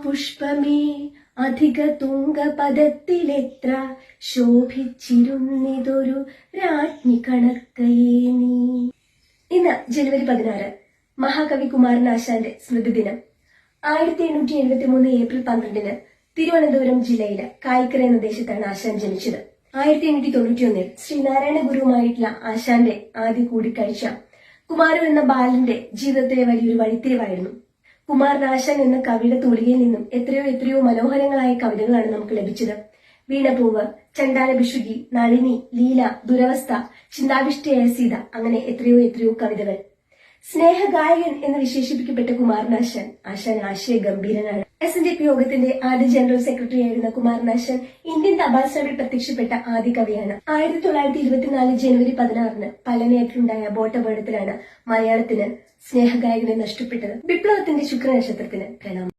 പുഷ്പമേ അധിക തുങ്കപദത്തിലെത്ര ശോഭിച്ചിരുന്നിതൊരു രാജ്ഞി കണക്കയേ നീ. ഇന്ന് ജനുവരി 16 മഹാകവി കുമാരനാശാന്റെ സ്മൃതിദിനം. 1873 ഏപ്രിൽ 12 തിരുവനന്തപുരം ജില്ലയിലെ കായിക്കര എന്ന ദേശത്താണ് ആശാൻ ജനിച്ചത്. 1891 ശ്രീനാരായണ ഗുരുവുമായിട്ടുള്ള ആശാന്റെ ആദ്യ കൂടിക്കാഴ്ച കുമാരൻ എന്ന ബാലന്റെ ജീവിതത്തിലെ വലിയൊരു വഴിത്തിരിവായിരുന്നു. കുമാരനാശാൻ എന്ന കവിയുടെ തൂലികയിൽ നിന്നും എത്രയോ മനോഹരങ്ങളായ കവിതകളാണ് നമുക്ക് ലഭിച്ചത്. വീണപൂവ്, ചണ്ടാലഭിഷുകി, നളിനി, ലീല, ദുരവസ്ഥ, ചിന്താവിഷ്ടയായ സീത, അങ്ങനെ എത്രയോ കവിതകൾ. സ്നേഹഗായകൻ എന്ന് വിശേഷിപ്പിക്കപ്പെട്ട കുമാരനാശാൻ ആശയ ഗംഭീരനാണ്. SNDP യോഗത്തിന്റെ ആദ്യ ജനറൽ സെക്രട്ടറി ആയിരുന്ന കുമാരനാശാൻ ഇന്ത്യൻ തപാൽ സഭയിൽ പ്രത്യക്ഷപ്പെട്ട ആദ്യ കവിയാണ്. 1924 ജനുവരി 16 പല്ലനേറ്റിലുണ്ടായ ബോട്ടപകടത്തിലാണ് മലയാളത്തിന് സ്നേഹഗായകനെ നഷ്ടപ്പെട്ടത്. വിപ്ലവത്തിന്റെ ശുക്രനക്ഷത്രത്തിന് പ്രണാമം.